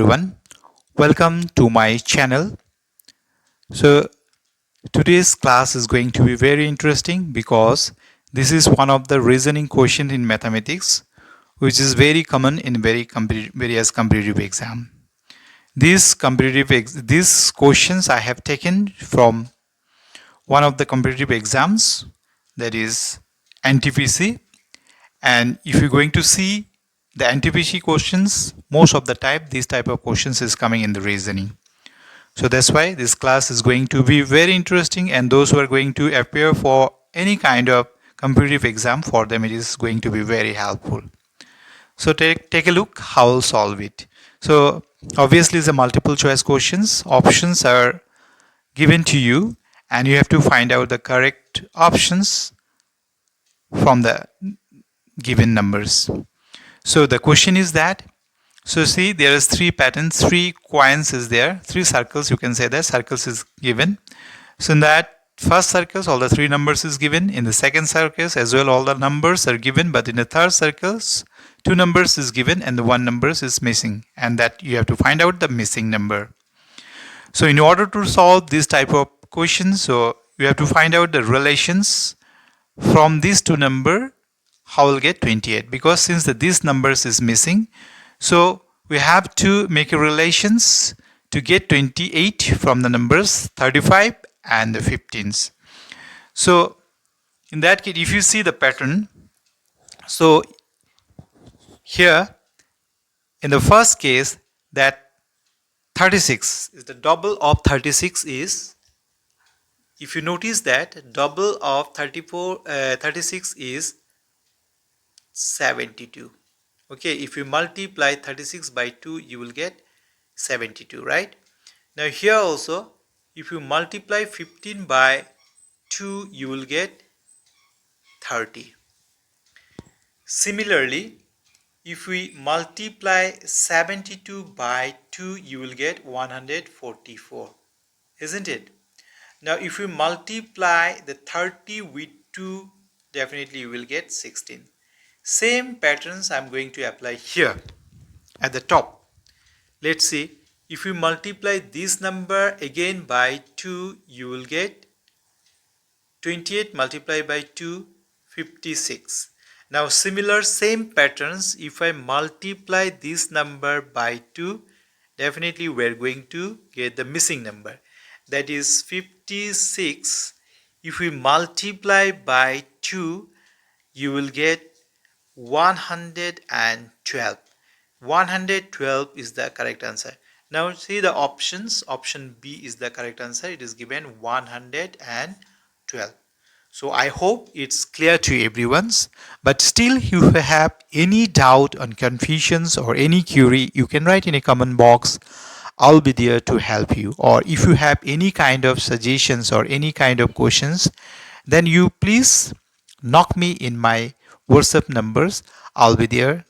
Everyone, welcome to my channel. So today's class is going to be very interesting because this is one of the reasoning questions in mathematics which is very common in various competitive exam. These questions I have taken from one of the competitive exams, that is NTPC. And if you're going to see the NTPC questions, most of the time these type of questions is coming in the reasoning. So that's why this class is going to be very interesting, and those who are going to appear for any kind of competitive exam, for them it is going to be very helpful. So take a look how I'll solve it. So obviously it's a multiple choice questions. Options are given to you and you have to find out the correct options from the given numbers. So the question is that, so see, there is three patterns, three coins is there, three circles, you can say that circles is given. So in that first circles, all the three numbers is given. In the second circles as well, all the numbers are given. But in the third circles, two numbers is given and the one numbers is missing. And that you have to find out the missing number. So in order to solve this type of questions, so you have to find out the relations from these two number, how we'll get 28, because since this numbers is missing, so we have to make a relations to get 28 from the numbers 35 and the 15s. So in that case, if you see the pattern, so here in the first case, that 36 is the double of 36 is, if you notice that double of 36 is 72. Okay, if you multiply 36 by 2, you will get 72, right? Now here also, if you multiply 15 by 2, you will get 30. Similarly, if we multiply 72 by 2, you will get 144, isn't it? Now if you multiply the 30 with 2, definitely you will get 16. Same patterns I'm going to apply here at the top. Let's see, if you multiply this number again by 2, you will get 28 multiplied by 2, 56. Now similar same patterns, if I multiply this number by 2, definitely we're going to get the missing number, that is 56. If we multiply by 2, you will get 112. 112 is the correct answer. Now see the options. Option B is the correct answer. It is given 112. So I hope it's clear to everyone's. But still, if you have any doubt or confusions or any query, you can write in a comment box. I'll be there to help you. Or if you have any kind of suggestions or any kind of questions, then you please knock me in my WhatsApp numbers. I'll be there